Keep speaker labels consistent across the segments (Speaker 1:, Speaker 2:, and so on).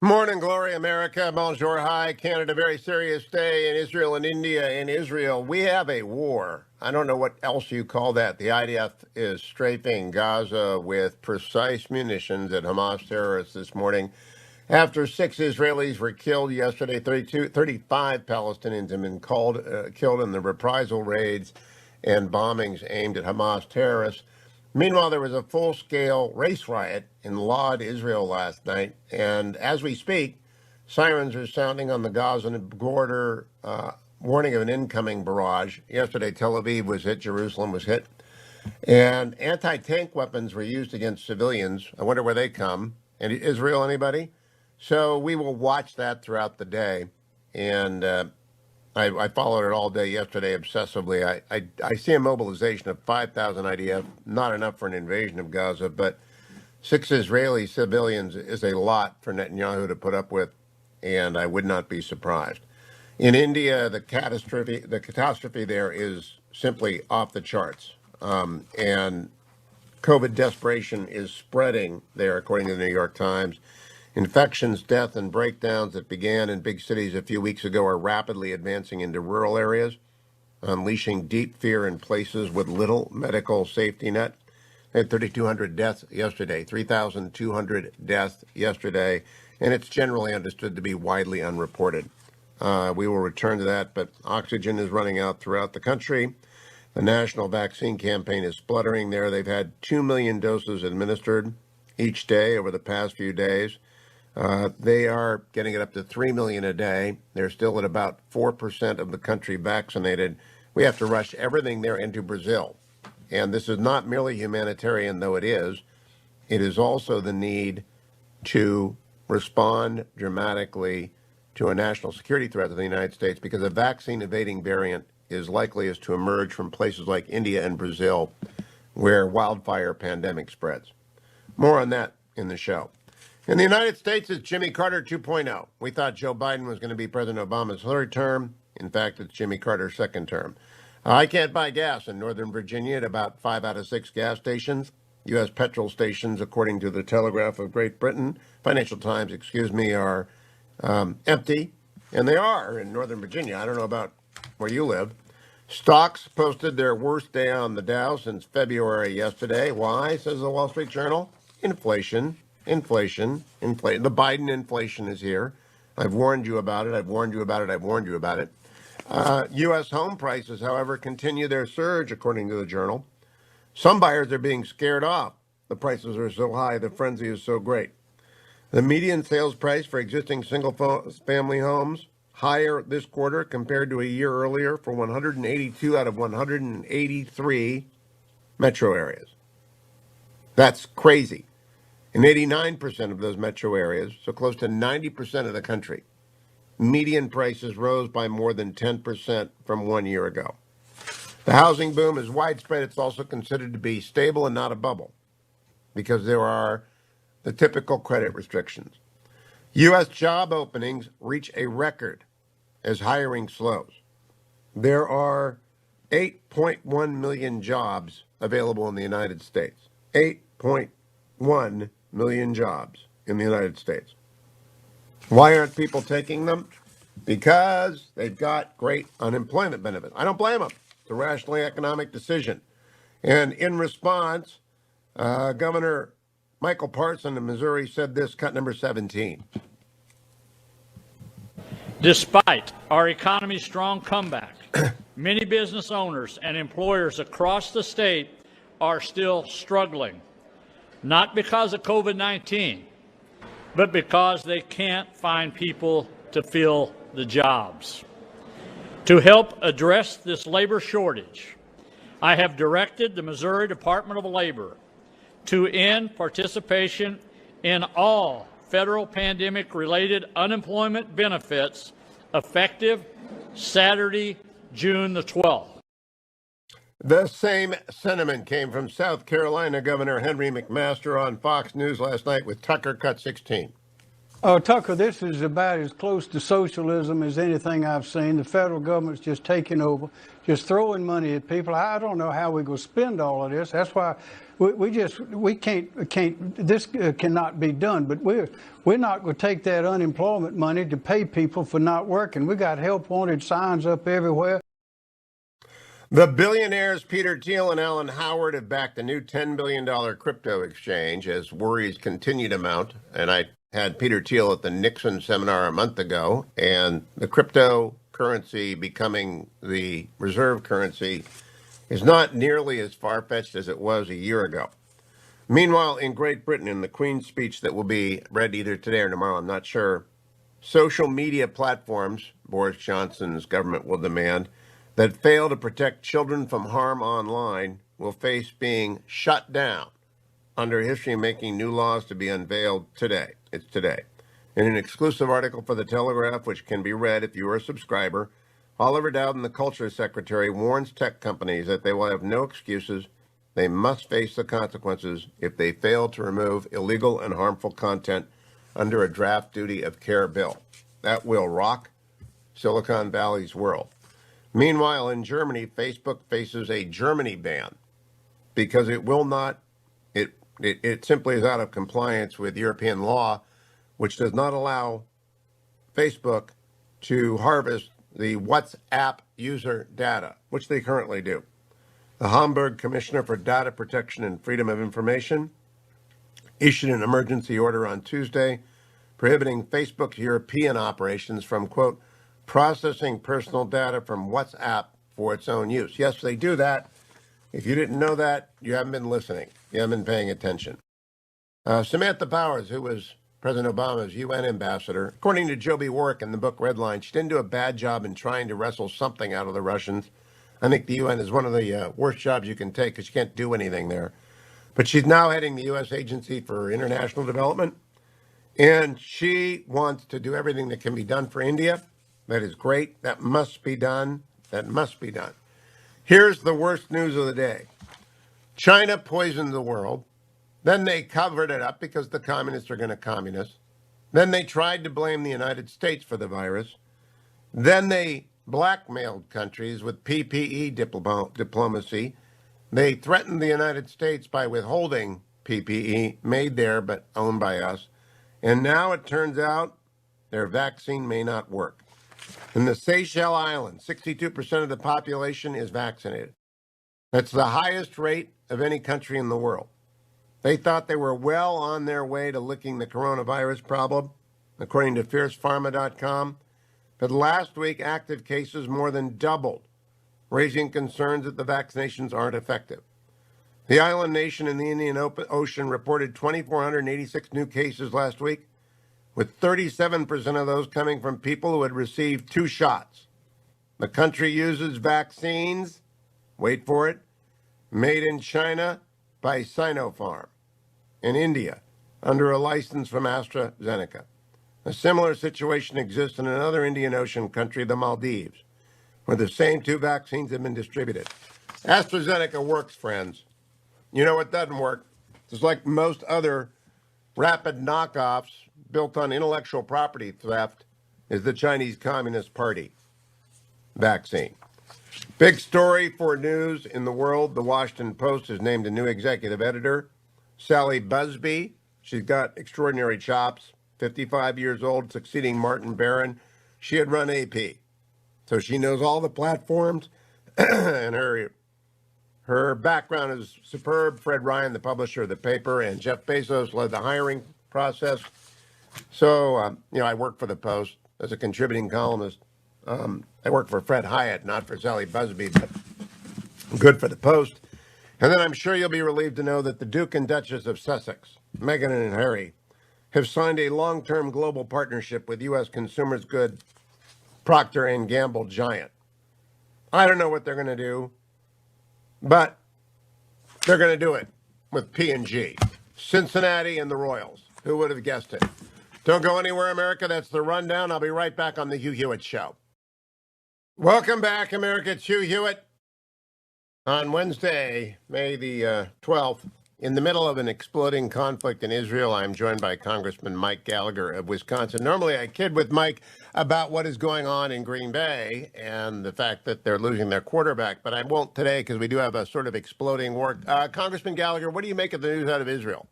Speaker 1: Morning, glory, America. Bonjour, hi, Canada. Very serious day in Israel and India. In Israel, we have a war. I don't know what else you call that. The IDF is strafing Gaza with precise munitions at Hamas terrorists this morning. After 6 Israelis were killed yesterday, 35 Palestinians have been killed in the reprisal raids and bombings aimed at Hamas terrorists. Meanwhile, there was a full-scale race riot in Lod, Israel last night, and as we speak, sirens are sounding on the Gaza border, warning of an incoming barrage. Yesterday, Tel Aviv was hit, Jerusalem was hit, and anti-tank weapons were used against civilians. I wonder where they come. And Israel, anybody? So we will watch that throughout the day, and I followed it all day yesterday obsessively. I see a mobilization of 5,000 IDF, not enough for an invasion of Gaza, but 6 Israeli civilians is a lot for Netanyahu to put up with, and I would not be surprised. In India, the catastrophe there is simply off the charts, and COVID desperation is spreading there, according to the New York Times. Infections, death, and breakdowns that began in big cities a few weeks ago are rapidly advancing into rural areas, unleashing deep fear in places with little medical safety net. They had 3,200 deaths yesterday, 3,200 deaths yesterday, and it's generally understood to be widely unreported. We will return to that, but oxygen is running out throughout the country. The national vaccine campaign is spluttering there. They've had 2 million doses administered each day over the past few days. They are getting it up to 3 million a day. They're still at about 4% of the country vaccinated. We have to rush everything there into Brazil. And this is not merely humanitarian, though it is also the need to respond dramatically to a national security threat to the United States because a vaccine evading variant is likely to emerge from places like India and Brazil where wildfire pandemic spreads. More on that in the show. In the United States, it's Jimmy Carter 2.0. We thought Joe Biden was going to be President Obama's third term. In fact, it's Jimmy Carter's second term. I can't buy gas in Northern Virginia at about 5 out of 6 gas stations. U.S. petrol stations, according to the Telegraph of Great Britain, Financial Times, are empty. And they are in Northern Virginia. I don't know about where you live. Stocks posted their worst day on the Dow since February yesterday. Why, says the Wall Street Journal? Inflation. Inflation. The Biden inflation is here. I've warned you about it. I've warned you about it. I've warned you about it. U.S. home prices, however, continue their surge, according to the Journal. Some buyers are being scared off. The prices are so high, the frenzy is so great. The median sales price for existing single-family homes higher this quarter compared to a year earlier for 182 out of 183 metro areas. That's crazy. In 89% of those metro areas, so close to 90% of the country, median prices rose by more than 10% from 1 year ago. The housing boom is widespread. It's also considered to be stable and not a bubble because there are the typical credit restrictions. U.S. job openings reach a record as hiring slows. There are 8.1 million jobs available in the United States. 8.1 million jobs in the United States. Why aren't people taking them? Because they've got great unemployment benefits. I don't blame them. It's a rational economic decision. And in response, Governor Michael Parson of Missouri said this, cut number 17.
Speaker 2: Despite our economy's strong comeback, many business owners and employers across the state are still struggling, not because of COVID-19, but because they can't find people to fill the jobs. To help address this labor shortage, I have directed the Missouri Department of Labor to end participation in all federal pandemic-related unemployment benefits effective Saturday, June the 12th.
Speaker 1: The same sentiment came from South Carolina Governor Henry McMaster on Fox News last night with Tucker cut 16.
Speaker 3: Tucker, this is about as close to socialism as anything I've seen. The federal government's just taking over, just throwing money at people. I don't know how we're going to spend all of this. That's why we can't. This cannot be done. But we're not going to take that unemployment money to pay people for not working. We got help wanted signs up everywhere.
Speaker 1: The billionaires Peter Thiel and Alan Howard have backed a new $10 billion crypto exchange as worries continue to mount. And I had Peter Thiel at the Nixon seminar a month ago, and the cryptocurrency becoming the reserve currency is not nearly as far-fetched as it was a year ago. Meanwhile, in Great Britain, in the Queen's speech that will be read either today or tomorrow, I'm not sure, social media platforms, Boris Johnson's government will demand, that fail to protect children from harm online will face being shut down under history-making new laws to be unveiled today. It's today. In an exclusive article for The Telegraph, which can be read if you are a subscriber, Oliver Dowden, the Culture Secretary, warns tech companies that they will have no excuses. They must face the consequences if they fail to remove illegal and harmful content under a draft duty of care bill. That will rock Silicon Valley's world. Meanwhile, in Germany, Facebook faces a Germany ban because it will not, it simply is out of compliance with European law, which does not allow Facebook to harvest the WhatsApp user data, which they currently do. The Hamburg Commissioner for Data Protection and Freedom of Information issued an emergency order on Tuesday prohibiting Facebook's European operations from, quote, processing personal data from WhatsApp for its own use. Yes, they do that. If you didn't know that, you haven't been listening. You haven't been paying attention. Samantha Powers, who was President Obama's UN ambassador, according to Joby Warwick in the book Redline, she didn't do a bad job in trying to wrestle something out of the Russians. I think the UN is one of the worst jobs you can take because you can't do anything there. But she's now heading the U.S. Agency for International Development, and she wants to do everything that can be done for India. That is great. That must be done. That must be done. Here's the worst news of the day. China poisoned the world. Then they covered it up because the communists are going to communist. Then they tried to blame the United States for the virus. Then they blackmailed countries with PPE diplomacy. They threatened the United States by withholding PPE made there but owned by us. And now it turns out their vaccine may not work. In the Seychelles Islands, 62% of the population is vaccinated. That's the highest rate of any country in the world. They thought they were well on their way to licking the coronavirus problem, according to FiercePharma.com. But last week, active cases more than doubled, raising concerns that the vaccinations aren't effective. The island nation in the Indian Ocean reported 2,486 new cases last week, with 37% of those coming from people who had received 2 shots. The country uses vaccines, wait for it, made in China by Sinopharm in India under a license from AstraZeneca. A similar situation exists in another Indian Ocean country, the Maldives, where the same 2 vaccines have been distributed. AstraZeneca works, friends. You know what doesn't work? Just like most other rapid knockoffs built on intellectual property theft is the Chinese Communist Party vaccine. Big story for news in the world. The Washington Post has named a new executive editor, Sally Busby. She's got extraordinary chops, 55 years old, succeeding Martin Barron. She had run AP, so she knows all the platforms, and her background is superb. Fred Ryan, the publisher of the paper, and Jeff Bezos led the hiring process. So, I work for the Post as a contributing columnist. I work for Fred Hyatt, not for Sally Busby, but good for the Post. And then I'm sure you'll be relieved to know that the Duke and Duchess of Sussex, Meghan and Harry, have signed a long-term global partnership with U.S. consumers good Procter & Gamble giant. I don't know what they're going to do, but they're going to do it with P&G, Cincinnati, and the Royals. Who would have guessed it? Don't go anywhere, America. That's the rundown. I'll be right back on the Hugh Hewitt Show. Welcome back, America. It's Hugh Hewitt. On Wednesday, May the 12th, In the middle of an exploding conflict in Israel, I'm joined by Congressman Mike Gallagher of Wisconsin. Normally, I kid with Mike about what is going on in Green Bay and the fact that they're losing their quarterback, but I won't today because we do have a sort of exploding war. Congressman Gallagher, what do you make of the news out of Israel?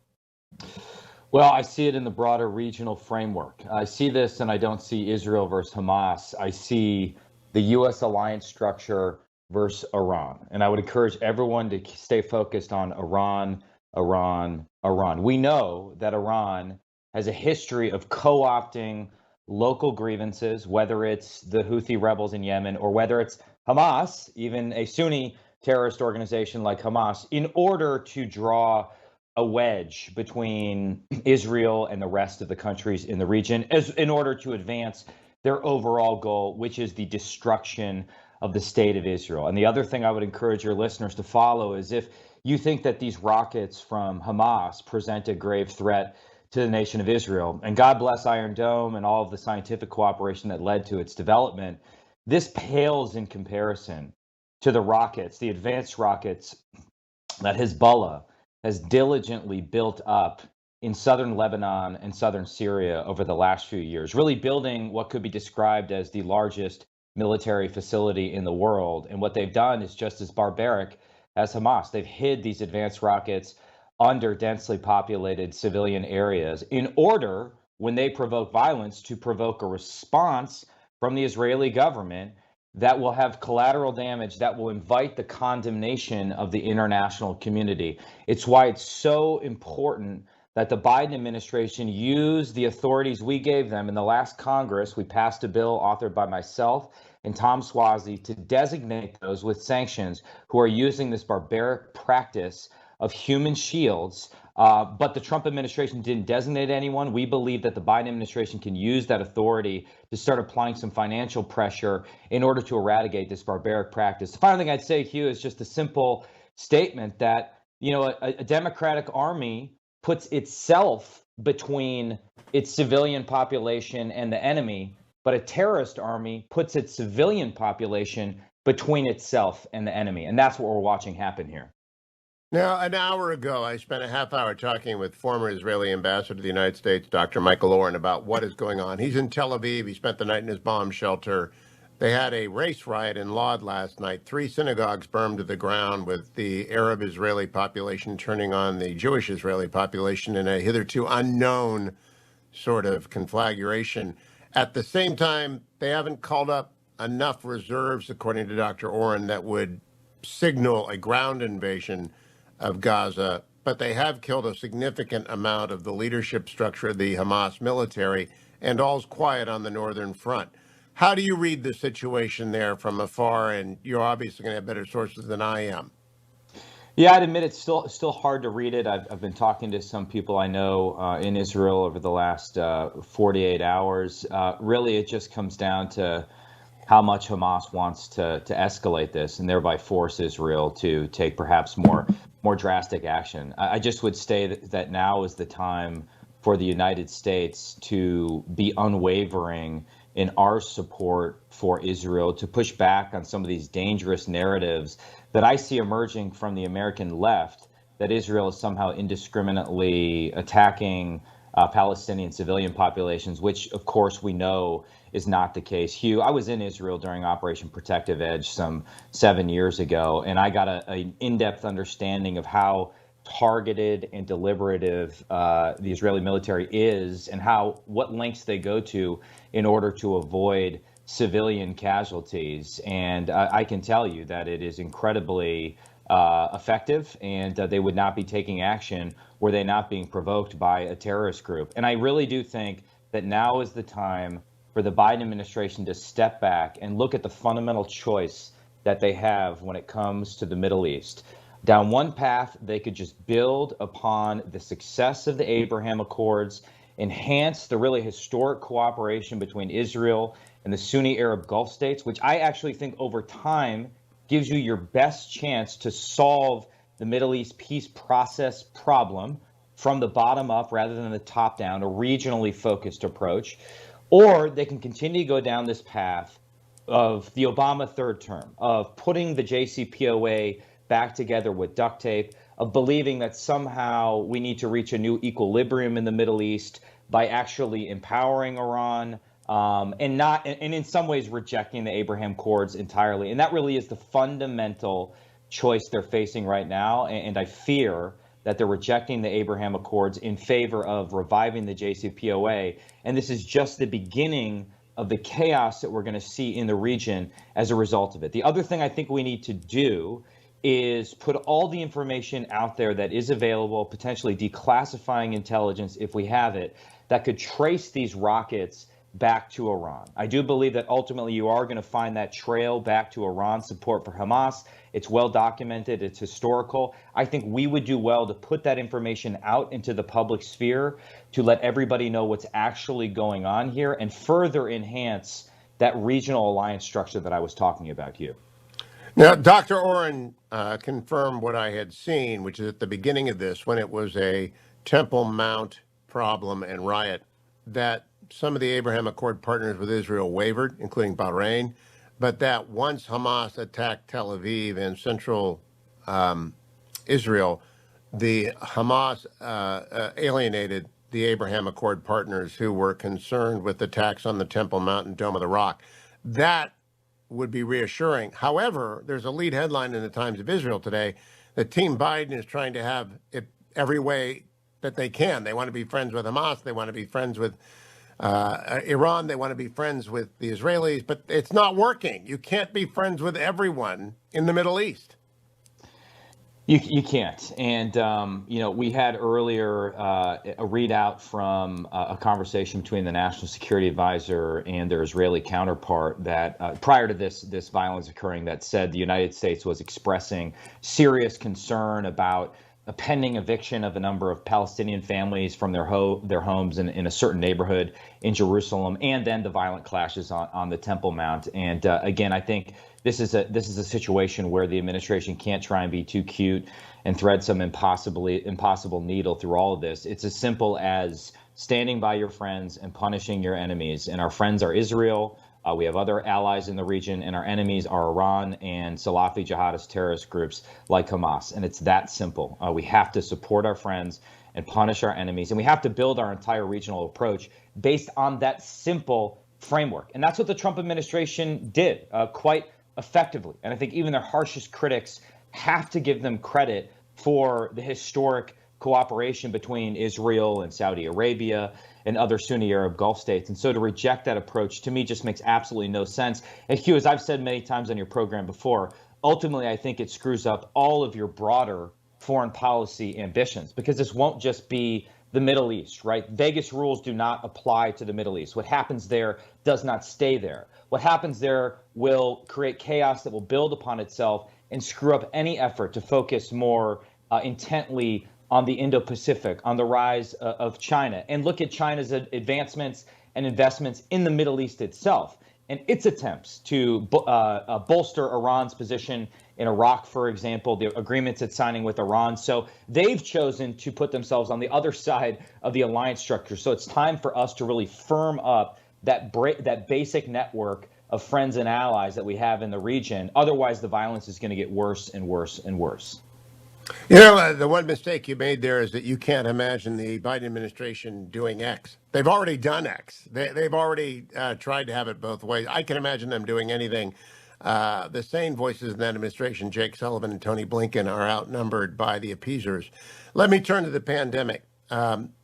Speaker 4: Well, I see it in the broader regional framework. I see this and I don't see Israel versus Hamas. I see the U.S. alliance structure versus Iran. And I would encourage everyone to stay focused on Iran, Iran, Iran. We know that Iran has a history of co-opting local grievances, whether it's the Houthi rebels in Yemen or whether it's Hamas, even a Sunni terrorist organization like Hamas, in order to draw a wedge between Israel and the rest of the countries in the region in order to advance their overall goal, which is the destruction of the state of Israel. And the other thing I would encourage your listeners to follow is if you think that these rockets from Hamas present a grave threat to the nation of Israel, and God bless Iron Dome and all of the scientific cooperation that led to its development, this pales in comparison to the rockets, the advanced rockets that Hezbollah has diligently built up in southern Lebanon and southern Syria over the last few years, really building what could be described as the largest military facility in the world. And what they've done is just as barbaric as Hamas. They've hid these advanced rockets under densely populated civilian areas in order, when they provoke violence, to provoke a response from the Israeli government that will have collateral damage that will invite the condemnation of the international community. It's why it's so important that the Biden administration use the authorities we gave them in the last Congress. We passed a bill authored by myself and Tom Suozzi to designate those with sanctions who are using this barbaric practice of human shields. But the Trump administration didn't designate anyone. We believe that the Biden administration can use that authority to start applying some financial pressure in order to eradicate this barbaric practice. The final thing I'd say, Hugh, is just a simple statement that, you know, a Democratic army puts itself between its civilian population and the enemy, but a terrorist army puts its civilian population between itself and the enemy. And that's what we're watching happen here.
Speaker 1: Now, an hour ago, I spent a half hour talking with former Israeli ambassador to the United States, Dr. Michael Oren, about what is going on. He's in Tel Aviv. He spent the night in his bomb shelter. They had a race riot in Lod last night. 3 synagogues burned to the ground, with the Arab Israeli population turning on the Jewish Israeli population in a hitherto unknown sort of conflagration. At the same time, they haven't called up enough reserves, according to Dr. Oren, that would signal a ground invasion of Gaza, but they have killed a significant amount of the leadership structure of the Hamas military, and all's quiet on the northern front. How do you read the situation there from afar? And you're obviously going to have better sources than I am.
Speaker 4: Yeah, I'd admit it's still hard to read it. I've been talking to some people I know in Israel over the last 48 hours. Really, it just comes down to how much Hamas wants to escalate this and thereby force Israel to take perhaps more drastic action. I just would say that now is the time for the United States to be unwavering in our support for Israel, to push back on some of these dangerous narratives that I see emerging from the American left, that Israel is somehow indiscriminately attacking Palestinian civilian populations, which of course we know is not the case. Hugh, I was in Israel during Operation Protective Edge some 7 years ago, and I got an in-depth understanding of how targeted and deliberative the Israeli military is, and what lengths they go to in order to avoid civilian casualties. And I can tell you that it is incredibly effective, and they would not be taking action were they not being provoked by a terrorist group. And I really do think that now is the time for the Biden administration to step back and look at the fundamental choice that they have when it comes to the Middle East. Down one path, they could just build upon the success of the Abraham Accords, enhance the really historic cooperation between Israel and the Sunni Arab Gulf states, which I actually think over time gives you your best chance to solve the Middle East peace process problem from the bottom up rather than the top down, a regionally focused approach. Or they can continue to go down this path of the Obama third term, of putting the JCPOA back together with duct tape, of believing that somehow we need to reach a new equilibrium in the Middle East by actually empowering Iran, and in some ways rejecting the Abraham Accords entirely. And that really is the fundamental choice they're facing right now. And I fear that they're rejecting the Abraham Accords in favor of reviving the JCPOA. And this is just the beginning of the chaos that we're going to see in the region as a result of it. The other thing I think we need to do is put all the information out there that is available, potentially declassifying intelligence if we have it, that could trace these rockets back to Iran. I do believe that ultimately you are going to find that trail back to Iran's support for Hamas. It's well documented. It's historical. I think we would do well to put that information out into the public sphere to let everybody know what's actually going on here and further enhance that regional alliance structure that I was talking about, Hugh.
Speaker 1: Now, Dr. Oren confirmed what I had seen, which is at the beginning of this, when it was a Temple Mount problem and riot, that some of the Abraham Accord partners with Israel wavered, including Bahrain, but that once Hamas attacked Tel Aviv and central Israel, the Hamas alienated the Abraham Accord partners who were concerned with attacks on the Temple Mount and Dome of the Rock. That would be reassuring. However, there's a lead headline in the Times of Israel today that Team Biden is trying to have it every way that they can. They want to be friends with Hamas. They want to be friends with Iran. They want to be friends with the Israelis, but it's not working. You can't be friends with everyone in the Middle East.
Speaker 4: You can't. And, we had earlier a readout from a conversation between the National Security Advisor and their Israeli counterpart that prior to this violence occurring, that said the United States was expressing serious concern about a pending eviction of a number of Palestinian families from their homes in a certain neighborhood in Jerusalem, and then the violent clashes on the Temple Mount. And again, I think this is a situation where the administration can't try and be too cute and thread some impossible needle through all of this. It's as simple as standing by your friends and punishing your enemies. And our friends are Israel. We have other allies in the region, and our enemies are Iran and Salafi jihadist terrorist groups like Hamas. And it's that simple. We have to support our friends and punish our enemies. And we have to build our entire regional approach based on that simple framework. And that's what the Trump administration did quite effectively. And I think even their harshest critics have to give them credit for the historic cooperation between Israel and Saudi Arabia and other Sunni Arab Gulf states. And so to reject that approach, to me, just makes absolutely no sense. And Hugh, as I've said many times on your program before, ultimately, I think it screws up all of your broader foreign policy ambitions, because this won't just be the Middle East, right? Vegas rules do not apply to the Middle East. What happens there does not stay there. What happens there will create chaos that will build upon itself and screw up any effort to focus more intently on the Indo-Pacific, on the rise of China, and look at China's advancements and investments in the Middle East itself and its attempts to bolster Iran's position in Iraq, for example, the agreements it's signing with Iran. So they've chosen to put themselves on the other side of the alliance structure. So it's time for us to really firm up that basic network of friends and allies that we have in the region. Otherwise, the violence is going to get worse and worse and worse.
Speaker 1: You know, the one mistake you made there is that you can't imagine the Biden administration doing X. They've already done X. They've already tried to have it both ways. I can imagine them doing anything. The sane voices in that administration, Jake Sullivan and Tony Blinken, are outnumbered by the appeasers. Let me turn to the pandemic.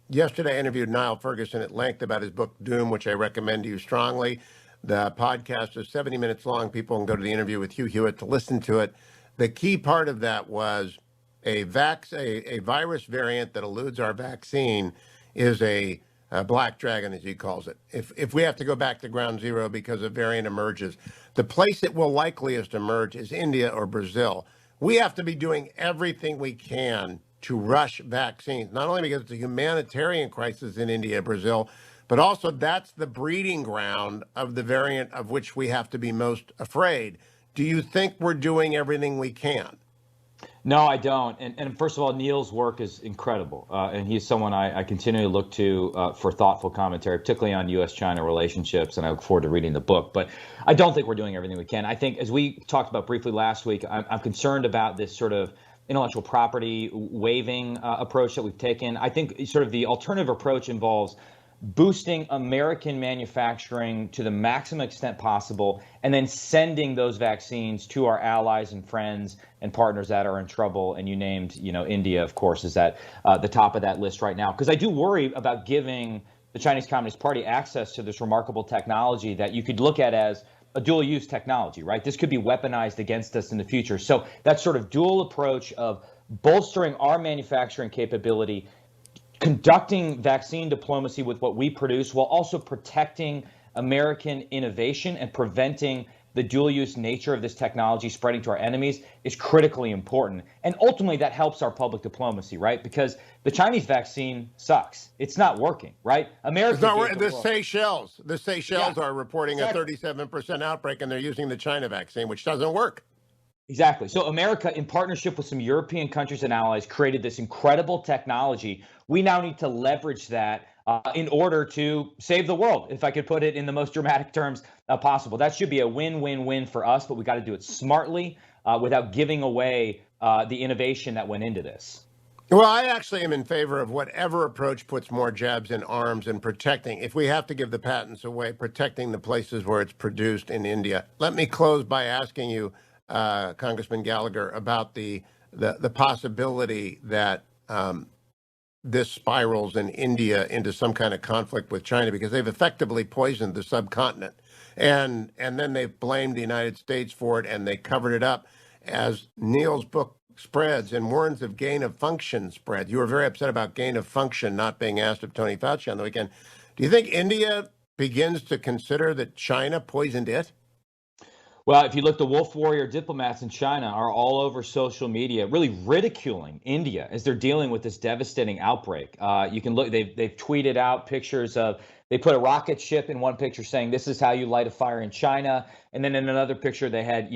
Speaker 1: Yesterday, I interviewed Niall Ferguson at length about his book, Doom, which I recommend to you strongly. The podcast is 70 minutes long. People can go to the interview with Hugh Hewitt to listen to it. The key part of that was a virus variant that eludes our vaccine is a black dragon, as he calls it. If we have to go back to ground zero because a variant emerges, the place it will likeliest emerge is India or Brazil. We have to be doing everything we can to rush vaccines, not only because it's a humanitarian crisis in India, Brazil, but also that's the breeding ground of the variant of which we have to be most afraid. Do you think we're doing everything we can?
Speaker 4: No, I don't. And first of all, Neil's work is incredible. And he's someone I continue to look to for thoughtful commentary, particularly on U.S.-China relationships. And I look forward to reading the book. But I don't think we're doing everything we can. I think, as we talked about briefly last week, I'm concerned about this sort of intellectual property waiving approach that we've taken. I think sort of the alternative approach involves boosting American manufacturing to the maximum extent possible, and then sending those vaccines to our allies and friends and partners that are in trouble. And you named, India, of course, is at the top of that list right now. Because I do worry about giving the Chinese Communist Party access to this remarkable technology that you could look at as a dual use technology, right? This could be weaponized against us in the future. So that sort of dual approach of bolstering our manufacturing capability, conducting vaccine diplomacy with what we produce, while also protecting American innovation and preventing the dual-use nature of this technology spreading to our enemies, is critically important. And ultimately, that helps our public diplomacy, right? Because the Chinese vaccine sucks. It's not working, right? America.
Speaker 1: It's not working. The Seychelles are reporting
Speaker 4: exactly.
Speaker 1: a 37% outbreak, and they're using the China vaccine, which doesn't work.
Speaker 4: Exactly. So America, in partnership with some European countries and allies, created this incredible technology. We now need to leverage that in order to save the world, if I could put it in the most dramatic terms possible. That should be a win-win-win for us, but we got to do it smartly without giving away the innovation that went into this.
Speaker 1: Well, I actually am in favor of whatever approach puts more jabs in arms and protecting, if we have to give the patents away, protecting the places where it's produced in India. Let me close by asking you, Congressman Gallagher, about the possibility that this spirals in India into some kind of conflict with China, because they've effectively poisoned the subcontinent. And then they've blamed the United States for it, and they covered it up. As Neil's book spreads and warns of gain of function spread, you were very upset about gain of function not being asked of Tony Fauci on the weekend. Do you think India begins to consider that China poisoned it?
Speaker 4: Well, if you look, the wolf warrior diplomats in China are all over social media, really ridiculing India as they're dealing with this devastating outbreak. You can look; they've tweeted out pictures of. They put a rocket ship in one picture saying this is how you light a fire in China, and then in another picture they had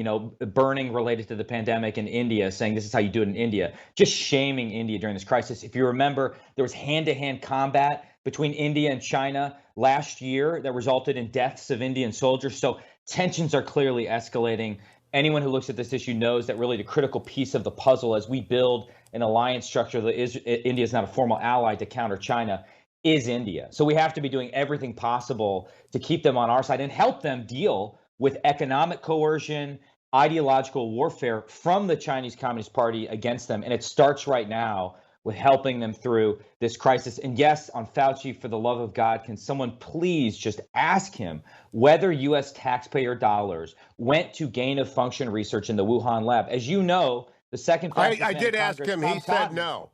Speaker 4: burning related to the pandemic in India, saying this is how you do it in India. Just shaming India during this crisis. If you remember, there was hand-to-hand combat between India and China last year that resulted in deaths of Indian soldiers. So tensions are clearly escalating. Anyone who looks at this issue knows that really the critical piece of the puzzle as we build an alliance structure that India is not a formal ally to counter China is India. So we have to be doing everything possible to keep them on our side and help them deal with economic coercion, ideological warfare from the Chinese Communist Party against them. And it starts right now with helping them through this crisis. And yes, on Fauci, for the love of God, can someone please just ask him whether U.S. taxpayer dollars went to gain of function research in the Wuhan lab? As you know, the second fastest
Speaker 1: I
Speaker 4: man
Speaker 1: did
Speaker 4: in
Speaker 1: ask
Speaker 4: Congress,
Speaker 1: him.
Speaker 4: Tom
Speaker 1: He said
Speaker 4: Cotton.
Speaker 1: no.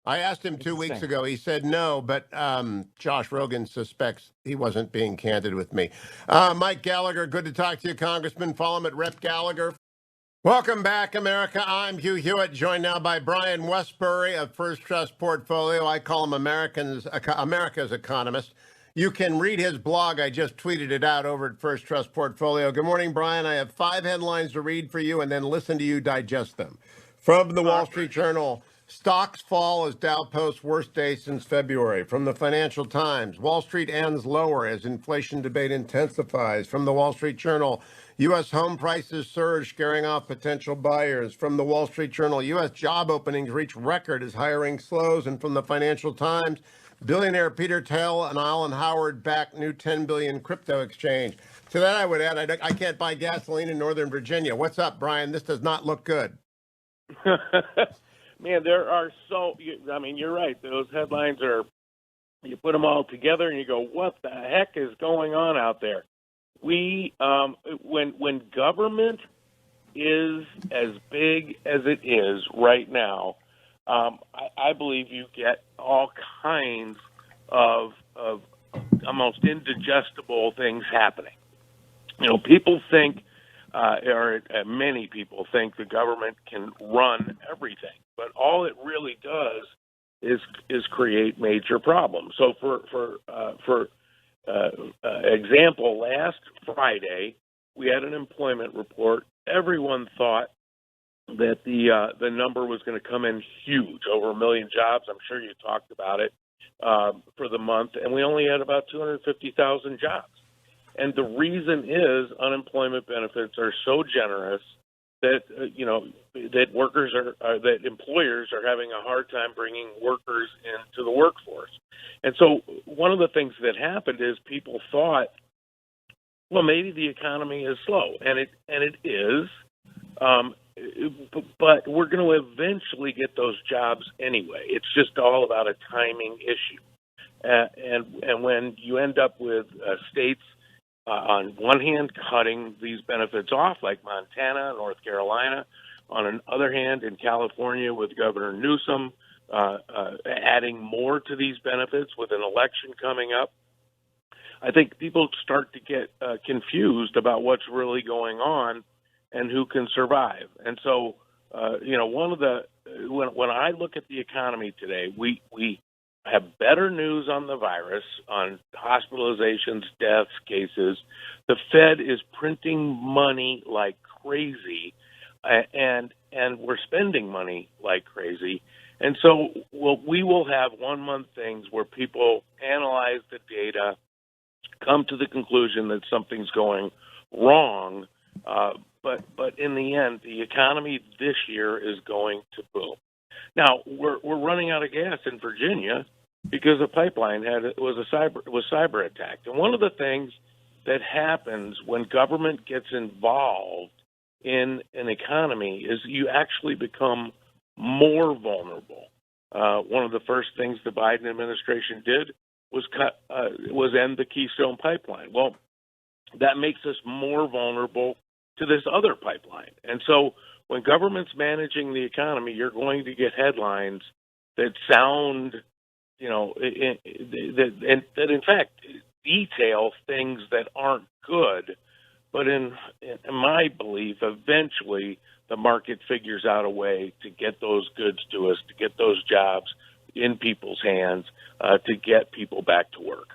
Speaker 1: I asked him 2 weeks ago. He said no, but Josh Rogan suspects he wasn't being candid with me. Mike Gallagher, good to talk to you, Congressman. Follow him at Rep Gallagher. Welcome back, America. I'm Hugh Hewitt, joined now by Brian Wesbury of First Trust Portfolio. I call him America's economist. You can read his blog. I just tweeted it out over at First Trust Portfolio. Good morning, Brian. I have 5 headlines to read for you and then listen to you digest them. From the Wall Street Journal, stocks fall as Dow posts worst day since February. From the Financial Times, Wall Street ends lower as inflation debate intensifies. From the Wall Street Journal, U.S. home prices surge, scaring off potential buyers. From the Wall Street Journal, U.S. job openings reach record as hiring slows. And from the Financial Times, billionaire Peter Thiel and Alan Howard back new $10 billion crypto exchange. To that, I would add, I can't buy gasoline in Northern Virginia. What's up, Brian? This does not look good.
Speaker 5: Man, there are you're right. Those headlines are, you put them all together and you go, what the heck is going on out there? We, when government is as big as it is right now, I believe you get all kinds of almost indigestible things happening. People think, or many people think, the government can run everything, but all it really does is create major problems. So, for example, last Friday we had an employment report. Everyone thought that the number was going to come in huge, over 1 million jobs. I'm sure you talked about it for the month, and we only had about 250,000 jobs. And the reason is unemployment benefits are so generous that that workers that employers are having a hard time bringing workers into the workforce. And so one of the things that happened is people thought, well, maybe the economy is slow, and it is, but we're going to eventually get those jobs anyway. It's just all about a timing issue. And when you end up with states on one hand cutting these benefits off, like Montana, North Carolina, on the other hand, in California with Governor Newsom adding more to these benefits with an election coming up, I think people start to get confused about what's really going on and who can survive. And so, one of the when I look at the economy today, we have better news on the virus, on hospitalizations, deaths, cases. The Fed is printing money like crazy, and we're spending money like crazy. And so we will have 1 month things where people analyze the data, come to the conclusion that something's going wrong, but in the end, the economy this year is going to boom. Now we're running out of gas in Virginia because a pipeline was cyber attacked. And one of the things that happens when government gets involved in an economy is you actually become more vulnerable. One of the first things the Biden administration did was end the Keystone Pipeline. Well, that makes us more vulnerable to this other pipeline. And so when government's managing the economy, you're going to get headlines that sound, that in fact detail things that aren't good. But in my belief, eventually the market figures out a way to get those goods to us, to get those jobs in people's hands, to get people back to work.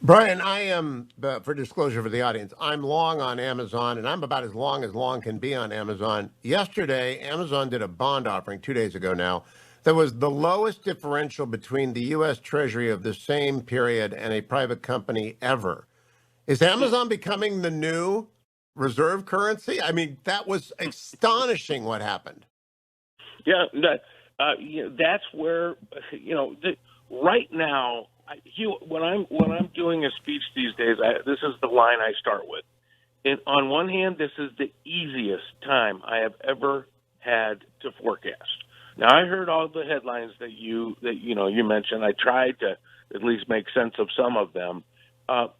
Speaker 1: Brian, I am, for disclosure for the audience, I'm long on Amazon, and I'm about as long can be on Amazon. Yesterday, Amazon did a bond offering 2 days ago now that was the lowest differential between the U.S. Treasury of the same period and a private company ever. Is Amazon becoming the new reserve currency? I mean, that was astonishing what happened.
Speaker 5: Yeah, that's where, right now, when I'm doing a speech these days, this is the line I start with. On one hand, this is the easiest time I have ever had to forecast. Now, I heard all the headlines that you mentioned. I tried to at least make sense of some of them, but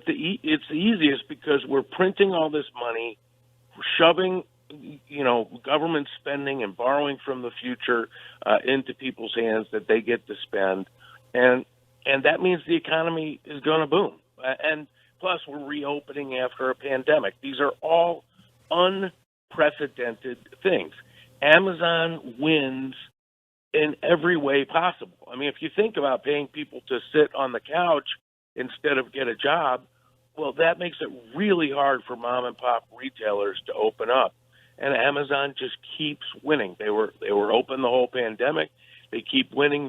Speaker 5: it's the easiest because we're printing all this money, shoving government spending and borrowing from the future into people's hands that they get to spend, and that means the economy is going to boom. And plus, we're reopening after a pandemic. These are all unprecedented things. Amazon wins in every way possible. I mean, if you think about paying people to sit on the couch instead of get a job, well, that makes it really hard for mom and pop retailers to open up. And Amazon just keeps winning. They were open the whole pandemic. They keep winning.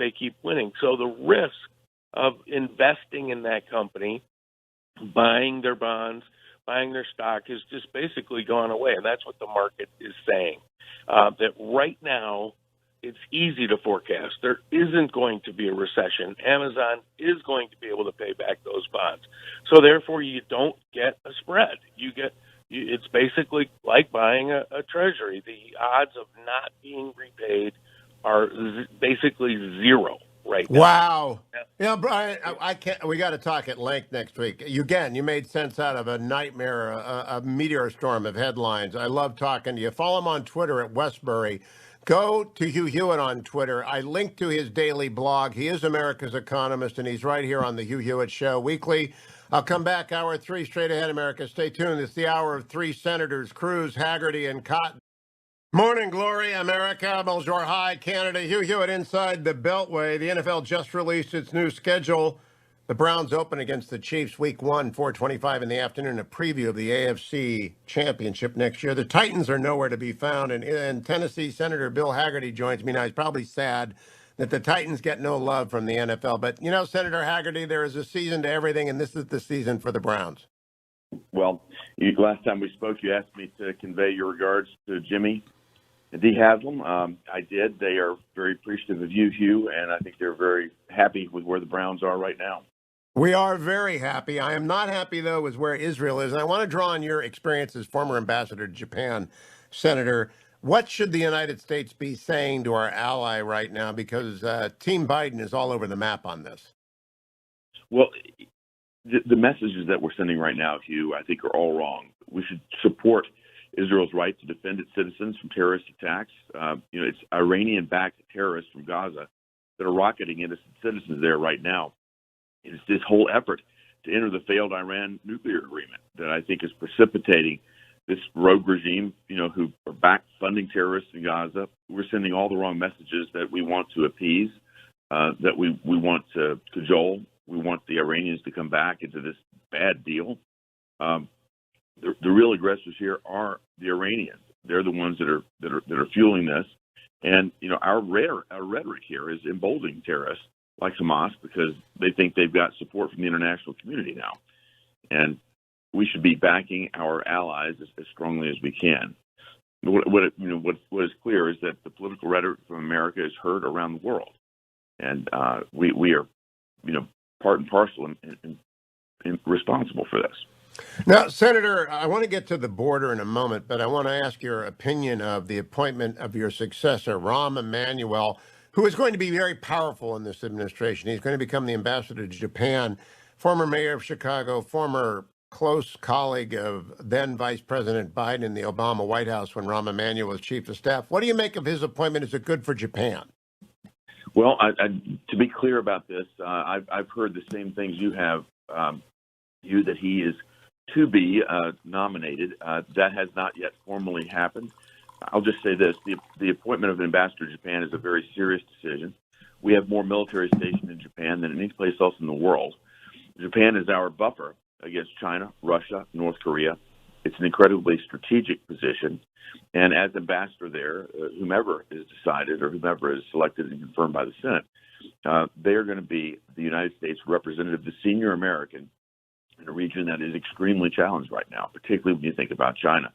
Speaker 5: So the risk of investing in that company, buying their bonds, buying their stock has just basically gone away. And that's what the market is saying. That right now, it's easy to forecast. There isn't going to be a recession. Amazon is going to be able to pay back those bonds. So therefore, you don't get a spread. It's basically like buying a treasury. The odds of not being repaid are basically zero right now.
Speaker 1: Wow. Yeah, Brian, I can't. We got to talk at length next week. You made sense out of a nightmare, a meteor storm of headlines. I love talking to you. Follow him on Twitter at Wesbury. Go to Hugh Hewitt on Twitter. I linked to his daily blog. He is America's economist, and he's right here on the Hugh Hewitt Show weekly. I'll come back, hour 3, straight ahead, America. Stay tuned. It's the hour of 3 senators, Cruz, Hagerty, and Cotton. Morning, Glory, America, Bonjour, hi, Canada. Hugh Hewitt inside the Beltway. The NFL just released its new schedule. The Browns open against the Chiefs week 1, 4:25 in the afternoon, a preview of the AFC Championship next year. The Titans are nowhere to be found, and Tennessee Senator Bill Hagerty joins me now. He's probably sad that the Titans get no love from the NFL. But, Senator Hagerty, there is a season to everything, and this is the season for the Browns.
Speaker 6: Well, Last time we spoke, you asked me to convey your regards to Jimmy and Dee Haslam. I did. They are very appreciative of you, Hugh, and I think they're very happy with where the Browns are right now.
Speaker 1: We are very happy. I am not happy, though, with where Israel is. And I want to draw on your experience as former ambassador to Japan, Senator. What should the United States be saying to our ally right now? Because Team Biden is all over the map on this.
Speaker 6: Well, the messages that we're sending right now, Hugh, I think are all wrong. We should support Israel's right to defend its citizens from terrorist attacks. It's Iranian-backed terrorists from Gaza that are rocketing innocent citizens there right now. It's this whole effort to enter the failed Iran nuclear agreement that I think is precipitating this rogue regime, who are back funding terrorists in Gaza. We're sending all the wrong messages that we want to appease, that we want to cajole. We want the Iranians to come back into this bad deal. The real aggressors here are the Iranians. They're the ones that are fueling this, and our rhetoric here is emboldening terrorists like Hamas because they think they've got support from the international community now, and we should be backing our allies as strongly as we can. What is clear is that the political rhetoric from America is heard around the world, and we are part and parcel and responsible for this.
Speaker 1: Now, Senator, I want to get to the border in a moment, but I want to ask your opinion of the appointment of your successor, Rahm Emanuel, who is going to be very powerful in this administration. He's going to become the ambassador to Japan, former mayor of Chicago, former close colleague of then Vice President Biden in the Obama White House when Rahm Emanuel was chief of staff. What do you make of his appointment? Is it good for Japan?
Speaker 6: Well, to be clear about this, I've heard the same things you have, that he is to be nominated. That has not yet formally happened. I'll just say this. The appointment of an ambassador to Japan is a very serious decision. We have more military stationed in Japan than any place else in the world. Japan is our buffer against China, Russia, North Korea. It's an incredibly strategic position. And as ambassador there, whomever is decided or whomever is selected and confirmed by the Senate, they are going to be the United States representative, the senior American in a region that is extremely challenged right now, particularly when you think about China.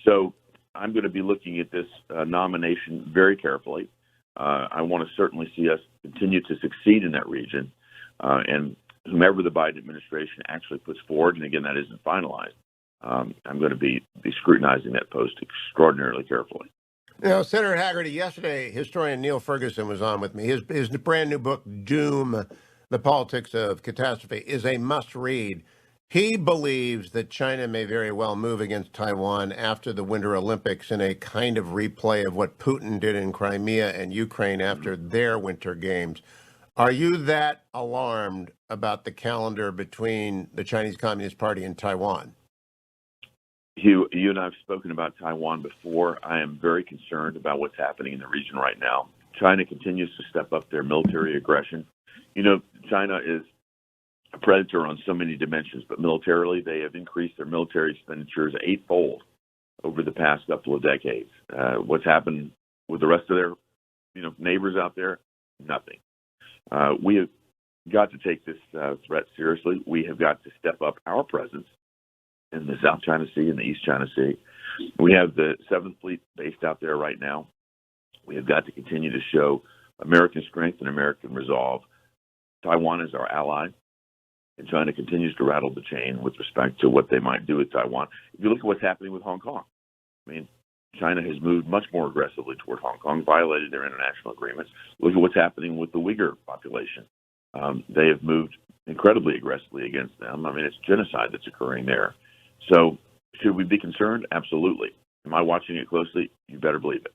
Speaker 6: So I'm going to be looking at this nomination very carefully. I want to certainly see us continue to succeed in that region. And whomever the Biden administration actually puts forward, and again, that isn't finalized, I'm going to be scrutinizing that post extraordinarily carefully.
Speaker 1: Senator Hagerty, yesterday, historian Neil Ferguson was on with me. His brand new book, Doom, The Politics of Catastrophe, is a must-read. He believes that China may very well move against Taiwan after the Winter Olympics in a kind of replay of what Putin did in Crimea and Ukraine after their Winter Games. Are you that alarmed about the calendar between the Chinese Communist Party and Taiwan?
Speaker 6: Hugh, you and I have spoken about Taiwan before. I am very concerned about what's happening in the region right now. China continues to step up their military aggression. China is a predator on so many dimensions, but militarily, they have increased their military expenditures eightfold over the past couple of decades. What's happened with the rest of their, neighbors out there? Nothing. We have got to take this threat seriously. We have got to step up our presence in the South China Sea and the East China Sea. We have the 7th Fleet based out there right now. We have got to continue to show American strength and American resolve. Taiwan is our ally, and China continues to rattle the chain with respect to what they might do with Taiwan. If you look at what's happening with Hong Kong, China has moved much more aggressively toward Hong Kong, violated their international agreements. Look at what's happening with the Uyghur population. They have moved incredibly aggressively against them. It's genocide that's occurring there. So should we be concerned? Absolutely. Am I watching it closely? You better believe it.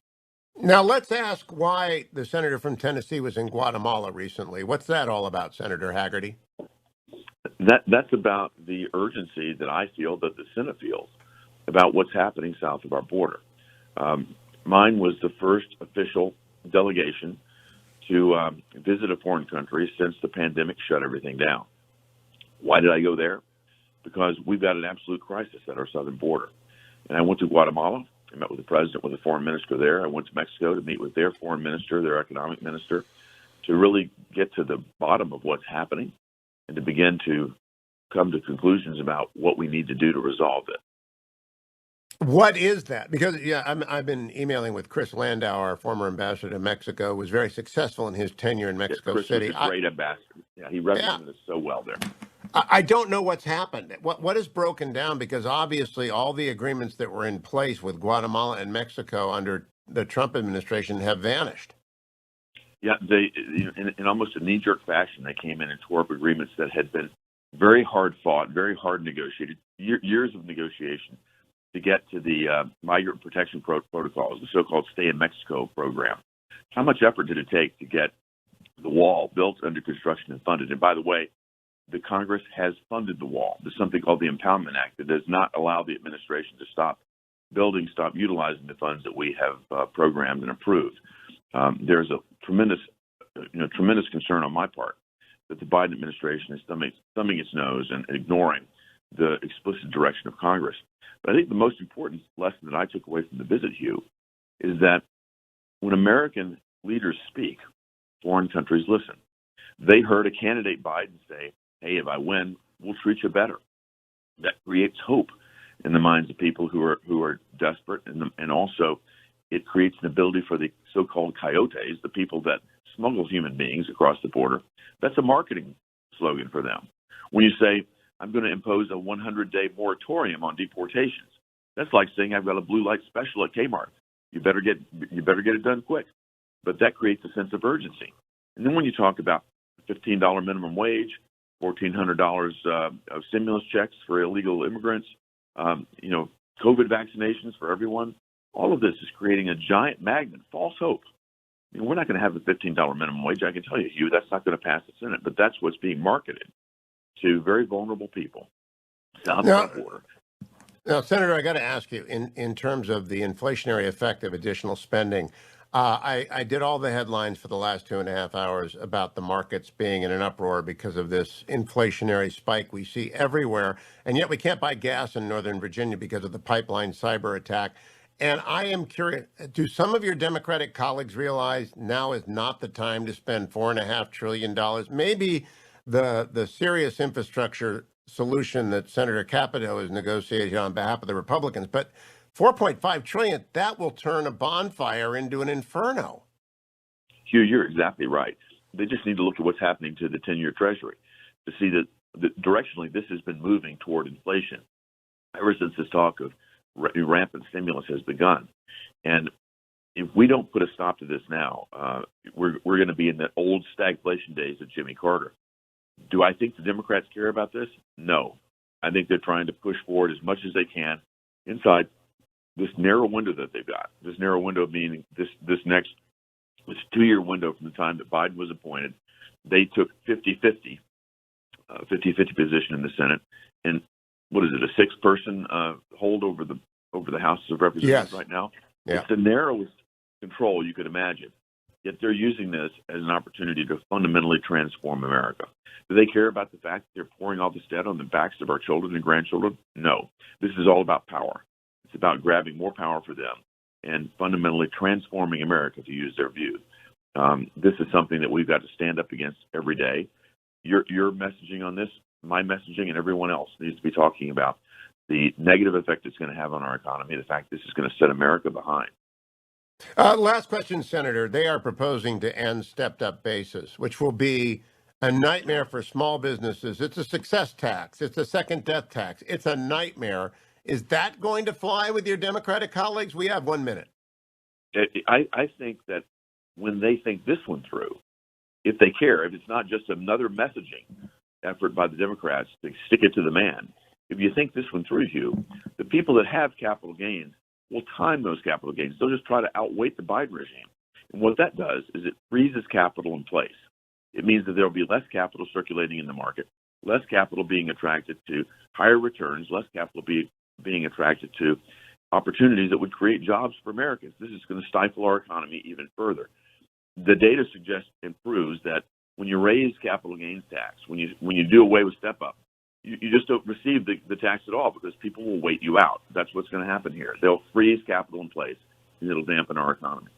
Speaker 1: Now, let's ask why the senator from Tennessee was in Guatemala recently. What's that all about, Senator Hagerty?
Speaker 6: That's about the urgency that I feel that the Senate feels about what's happening south of our border. Mine was the first official delegation to visit a foreign country since the pandemic shut everything down. Why did I go there? Because we've got an absolute crisis at our southern border. And I went to Guatemala. I met with the president, with the foreign minister there. I went to Mexico to meet with their foreign minister, their economic minister, to really get to the bottom of what's happening and to begin to come to conclusions about what we need to do to resolve it.
Speaker 1: What is that? Because I've been emailing with Chris Landau, our former ambassador to Mexico, was very successful in his tenure in
Speaker 6: Yeah,
Speaker 1: Mexico
Speaker 6: Chris was
Speaker 1: City.
Speaker 6: a great ambassador. Yeah, he
Speaker 1: Yeah,
Speaker 6: represented us so well there.
Speaker 1: I don't know what's happened. What has broken down? Because obviously all the agreements that were in place with Guatemala and Mexico under the Trump administration have vanished.
Speaker 6: Yeah, they in almost a knee-jerk fashion, they came in and tore up agreements that had been very hard fought, very hard negotiated, years of negotiation to get to the migrant protection protocols, the so-called Stay in Mexico program. How much effort did it take to get the wall built, under construction, and funded? And by the way, the Congress has funded the wall. There's something called the Impoundment Act that does not allow the administration to stop building, stop utilizing the funds that we have programmed and approved. There's a tremendous concern on my part that the Biden administration is thumbing its nose and ignoring the explicit direction of Congress. But I think the most important lesson that I took away from the visit, Hugh, is that when American leaders speak, foreign countries listen. They heard a candidate, Biden, say, "Hey, if I win, we'll treat you better." That creates hope in the minds of people who are desperate, and also it creates an ability for the so-called coyotes, the people that smuggle human beings across the border. That's a marketing slogan for them. When you say, "I'm going to impose a 100-day moratorium on deportations," that's like saying, "I've got a blue light special at Kmart. You better get it done quick." But that creates a sense of urgency. And then when you talk about $15 minimum wage, $1,400 of stimulus checks for illegal immigrants, COVID vaccinations for everyone, all of this is creating a giant magnet, false hope. We're not going to have the $15 minimum wage. I can tell you, Hugh, that's not going to pass the Senate. But that's what's being marketed to very vulnerable people south of the border.
Speaker 1: Now, Senator, I got to ask you, in terms of the inflationary effect of additional spending, I did all the headlines for the last 2.5 hours about the markets being in an uproar because of this inflationary spike we see everywhere. And yet we can't buy gas in Northern Virginia because of the pipeline cyber attack. And I am curious, do some of your Democratic colleagues realize now is not the time to spend $4.5 trillion? Maybe the serious infrastructure solution that Senator Capito has negotiated on behalf of the Republicans, but 4.5 trillion, that will turn a bonfire into an inferno.
Speaker 6: Hugh, you're exactly right. They just need to look at what's happening to the 10-year Treasury to see that directionally this has been moving toward inflation ever since this talk of rampant stimulus has begun. And if we don't put a stop to this now, we're going to be in the old stagflation days of Jimmy Carter. Do I think the Democrats care about this? No. I think they're trying to push forward as much as they can inside this narrow window that they've got. This narrow window meaning this 2-year window from the time that Biden was appointed. They took 50-50 position in the Senate, and what is it, a 6-person hold over the House of Representatives right now?
Speaker 1: Yeah.
Speaker 6: It's the narrowest control you could imagine. Yet they're using this as an opportunity to fundamentally transform America. Do they care about the fact that they're pouring all this debt on the backs of our children and grandchildren? No. This is all about power. It's about grabbing more power for them and fundamentally transforming America, to use their view. This is something that we've got to stand up against every day. Your messaging on this, my messaging, and everyone else needs to be talking about the negative effect it's going to have on our economy, the fact this is going to set America behind.
Speaker 1: Last question, Senator. They are proposing to end stepped-up basis, which will be a nightmare for small businesses. It's a success tax. It's a second death tax. It's a nightmare. Is that going to fly with your Democratic colleagues? We have 1 minute.
Speaker 6: I think that when they think this one through, if they care, if it's not just another messaging effort by the Democrats to stick it to the man, if you think this one through, Hugh, the people that have capital gains will time those capital gains. They'll just try to outweight the Biden regime. And what that does is it freezes capital in place. It means that there will be less capital circulating in the market, less capital being attracted to higher returns, less capital being attracted to opportunities that would create jobs for Americans. This is going to stifle our economy even further. The data suggests and proves that when you raise capital gains tax, when you do away with step up, you just don't receive the tax at all because people will wait you out. That's what's going to happen here. They'll freeze capital in place, and it'll dampen our economy.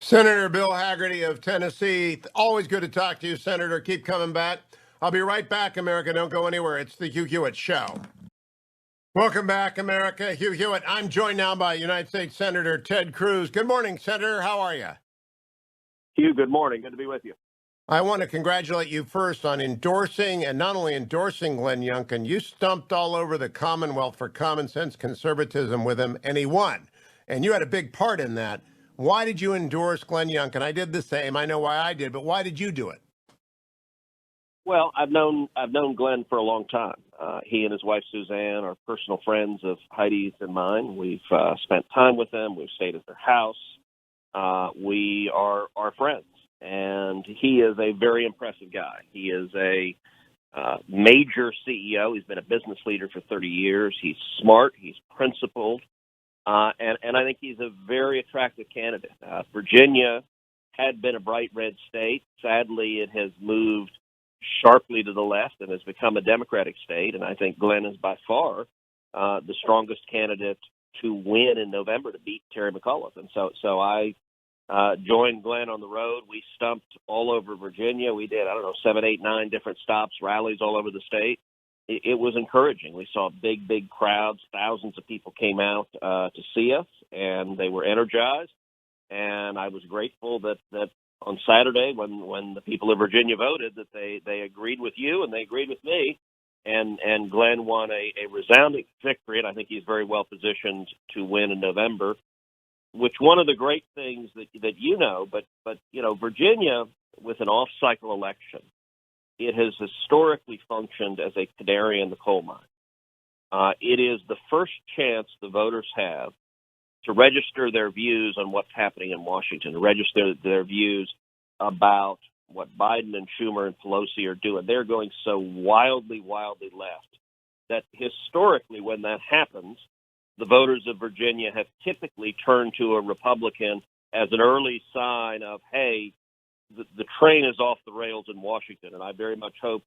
Speaker 1: Senator Bill Hagerty of Tennessee, always good to talk to you, Senator. Keep coming back. I'll be right back, America. Don't go anywhere. It's the Hugh Hewitt Show. Welcome back, America. Hugh Hewitt. I'm joined now by United States Senator Ted Cruz. Good morning, Senator. How are you?
Speaker 7: Hugh, good morning. Good to be with you.
Speaker 1: I want to congratulate you first on endorsing, and not only endorsing Glenn Youngkin, you stumped all over the Commonwealth for common sense conservatism with him, and he won. And you had a big part in that. Why did you endorse Glenn Youngkin? I did the same. I know why I did, but why did you do it?
Speaker 7: Well, I've known Glenn for a long time. He and his wife Suzanne are personal friends of Heidi's and mine. We've spent time with them. We've stayed at their house. We are friends, and he is a very impressive guy. He is a major CEO. He's been a business leader for 30 years. He's smart. He's principled, and I think he's a very attractive candidate. Virginia had been a bright red state. Sadly, it has moved sharply to the left and has become a Democratic state. And I think Glenn is by far the strongest candidate to win in November to beat Terry McAuliffe. And so I joined Glenn on the road. We stumped all over Virginia. We did, 7, 8, 9 different stops, rallies all over the state. It was encouraging. We saw big crowds. Thousands of people came out to see us, and they were energized. And I was grateful that on Saturday, when the people of Virginia voted, that they agreed with you and they agreed with me, and Glenn won a resounding victory, and I think he's very well positioned to win in November. Which one of the great things that but Virginia with an off-cycle election, it has historically functioned as a canary in the coal mine. It is the first chance the voters have to register their views on what's happening in Washington, to register their views about what Biden and Schumer and Pelosi are doing. They're going so wildly left that historically when that happens, the voters of Virginia have typically turned to a Republican as an early sign of, hey, the train is off the rails in Washington. And I very much hope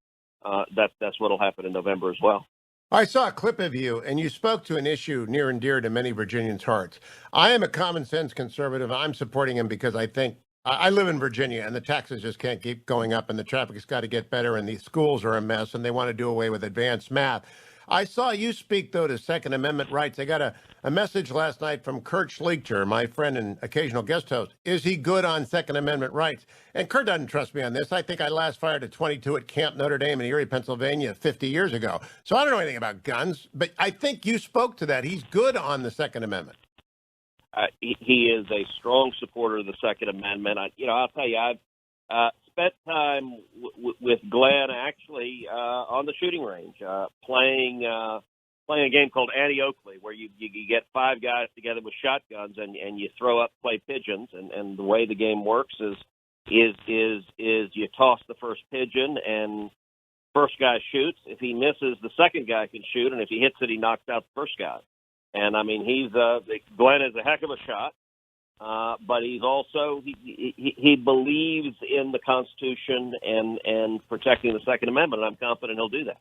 Speaker 7: that's what will happen in November as well.
Speaker 1: I saw a clip of you, and you spoke to an issue near and dear to many Virginians' hearts. I am a common sense conservative. I'm supporting him because I think I live in Virginia, and the taxes just can't keep going up, and the traffic has got to get better, and the schools are a mess, and they want to do away with advanced math. I saw you speak, though, to Second Amendment rights. I got a message last night from Kurt Schlichter, my friend and occasional guest host. Is he good on Second Amendment rights? And Kurt doesn't trust me on this. I think I last fired a .22 at Camp Notre Dame in Erie, Pennsylvania 50 years ago. So I don't know anything about guns, but I think you spoke to that. He's good on the Second Amendment.
Speaker 7: He is a strong supporter of the Second Amendment. I'll tell you, I've spent time with Glenn actually on the shooting range, playing a game called Annie Oakley, where you get 5 guys together with shotguns and you throw up play pigeons. And the way the game works is you toss the first pigeon and first guy shoots. If he misses, the second guy can shoot, and if he hits it, he knocks out the first guy. And I mean, Glenn is a heck of a shot, but he's also he believes in the Constitution and protecting the Second Amendment, and I'm confident he'll do that.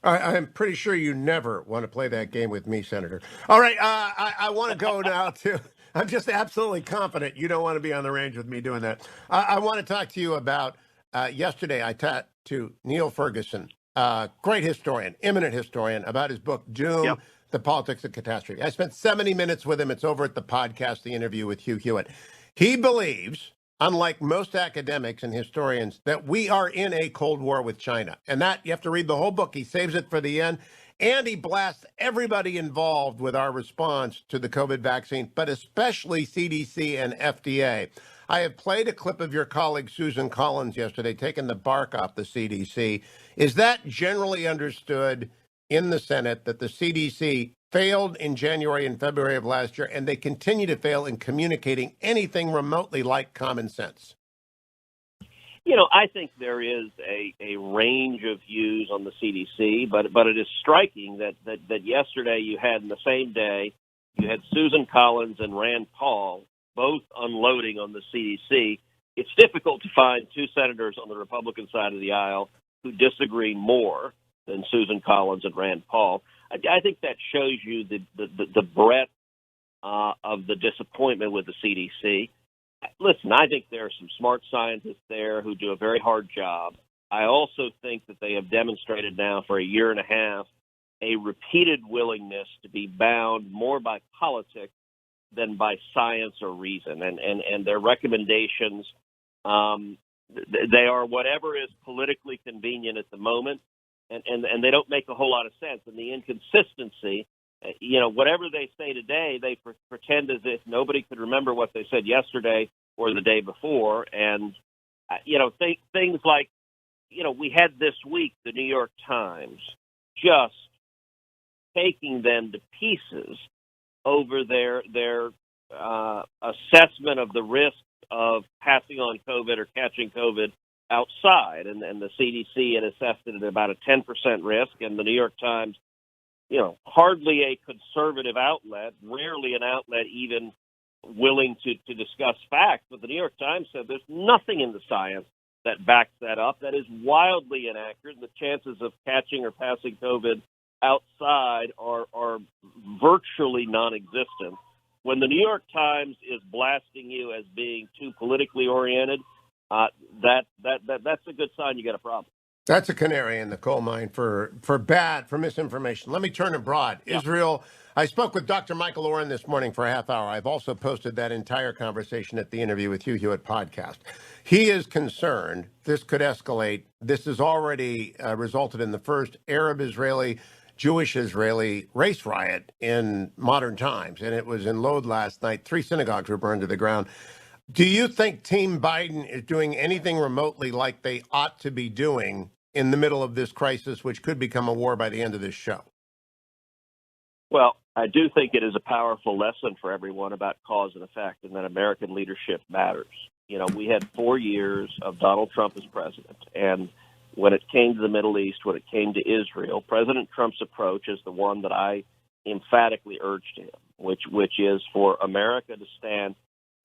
Speaker 1: I'm pretty sure you never want to play that game with me, Senator. All right, I want to go now to. I'm just absolutely confident you don't want to be on the range with me doing that. I want to talk to you about yesterday. I talked to Neil Ferguson, great historian, eminent historian, about his book Doom.
Speaker 7: Yep.
Speaker 1: The Politics of Catastrophe. I spent 70 minutes with him. It's over at the podcast, the interview with Hugh Hewitt. He believes, unlike most academics and historians, that we are in a Cold War with China. And that, you have to read the whole book. He saves it for the end. And he blasts everybody involved with our response to the COVID vaccine, but especially CDC and FDA. I have played a clip of your colleague Susan Collins yesterday, taking the bark off the CDC. Is that generally understood in the Senate that the CDC failed in January and February of last year, and they continue to fail in communicating anything remotely like common sense?
Speaker 7: I think there is a range of views on the CDC, but it is striking that yesterday you had in the same day, you had Susan Collins and Rand Paul both unloading on the CDC. It's difficult to find 2 senators on the Republican side of the aisle who disagree more than Susan Collins and Rand Paul. I think that shows you the breadth of the disappointment with the CDC. Listen, I think there are some smart scientists there who do a very hard job. I also think that they have demonstrated now for a year and a half a repeated willingness to be bound more by politics than by science or reason. And their recommendations, they are whatever is politically convenient at the moment, and they don't make a whole lot of sense. And the inconsistency, whatever they say today, they pretend as if nobody could remember what they said yesterday or the day before. And, things like, we had this week the New York Times just taking them to pieces over their assessment of the risk of passing on COVID or catching COVID outside. And the CDC had assessed it at about a 10% risk. And the New York Times, hardly a conservative outlet, rarely an outlet even willing to discuss facts. But the New York Times said there's nothing in the science that backs that up. That is wildly inaccurate. The chances of catching or passing COVID outside are virtually non-existent. When the New York Times is blasting you as being too politically oriented, that's a good sign you got a problem.
Speaker 1: That's a canary in the coal mine for misinformation. Let me turn abroad.
Speaker 7: Yeah.
Speaker 1: Israel. I spoke with Dr. Michael Oren this morning for a half hour. I've also posted that entire conversation at the Interview with Hugh Hewitt podcast. He is concerned this could escalate. This has already resulted in the first Arab-Israeli, Jewish-Israeli race riot in modern times. And it was in Lod last night. 3 synagogues were burned to the ground. Do you think Team Biden is doing anything remotely like they ought to be doing in the middle of this crisis, which could become a war by the end of this show?
Speaker 7: Well, I do think it is a powerful lesson for everyone about cause and effect, and that American leadership matters. We had 4 years of Donald Trump as president, and when it came to the Middle East, when it came to Israel, President Trump's approach is the one that I emphatically urged him, which is for America to stand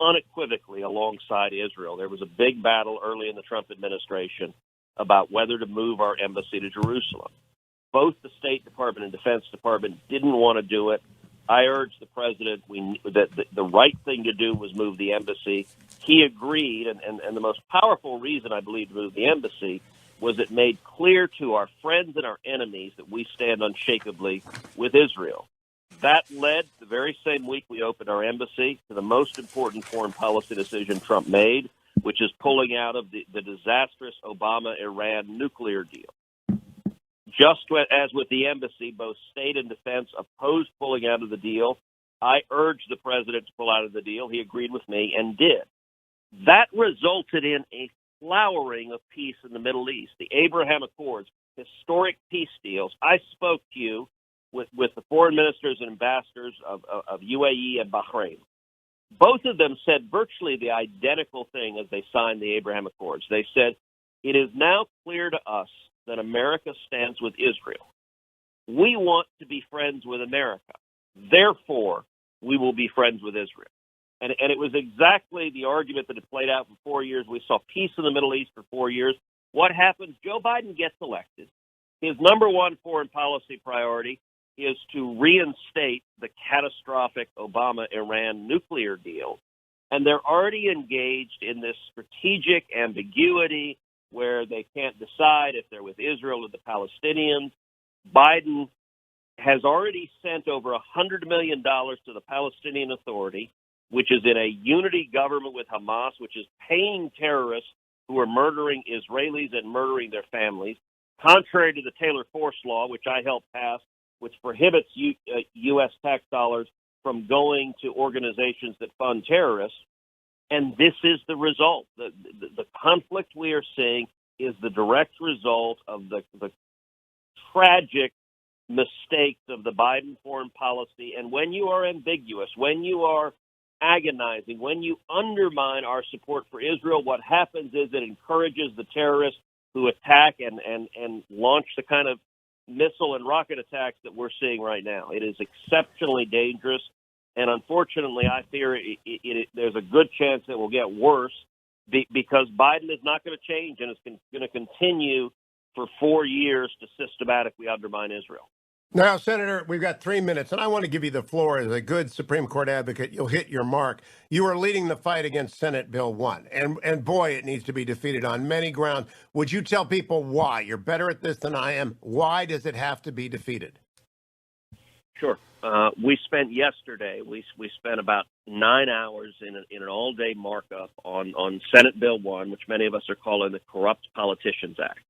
Speaker 7: unequivocally alongside Israel. There was a big battle early in the Trump administration about whether to move our embassy to Jerusalem. Both the State Department and Defense Department didn't want to do it. I urged the president that the right thing to do was move the embassy. He agreed, and the most powerful reason I believe to move the embassy was it made clear to our friends and our enemies that we stand unshakably with Israel. That led, the very same week we opened our embassy, to the most important foreign policy decision Trump made, which is pulling out of the disastrous Obama-Iran nuclear deal. Just as with the embassy, both state and defense opposed pulling out of the deal. I urged the president to pull out of the deal. He agreed with me and did. That resulted in a flowering of peace in the Middle East. The Abraham Accords, historic peace deals. I spoke to you with the foreign ministers and ambassadors of UAE and Bahrain. Both of them said virtually the identical thing as they signed the Abraham Accords. They said, it is now clear to us that America stands with Israel. We want to be friends with America. Therefore, we will be friends with Israel. And it was exactly the argument that had played out for 4 years. We saw peace in the Middle East for 4 years. What happens? Joe Biden gets elected. His number one foreign policy priority is to reinstate the catastrophic Obama-Iran nuclear deal. And they're already engaged in this strategic ambiguity where they can't decide if they're with Israel or the Palestinians. Biden has already sent over $100 million to the Palestinian Authority, which is in a unity government with Hamas, which is paying terrorists who are murdering Israelis and murdering their families, contrary to the Taylor Force Law, which I helped pass, which prohibits U.S. tax dollars from going to organizations that fund terrorists. And this is the result. The conflict we are seeing is the direct result of the tragic mistakes of the Biden foreign policy. And when you are ambiguous, when you are agonizing, when you undermine our support for Israel, what happens is it encourages the terrorists who attack and launch the kind of missile and rocket attacks that we're seeing right now. It is exceptionally dangerous. And unfortunately, I fear there's a good chance it will get worse because Biden is not going to change and is going to continue for 4 years to systematically undermine Israel.
Speaker 1: Now, Senator, we've got 3 minutes, and I want to give you the floor as a good Supreme Court advocate. You'll hit your mark. You are leading the fight against Senate Bill 1, and boy, it needs to be defeated on many grounds. Would you tell people why? You're better at this than I am. Why does it have to be defeated?
Speaker 7: Sure. We spent yesterday. We spent about 9 hours in an all-day markup on Senate Bill 1, which many of us are calling the Corrupt Politicians Act.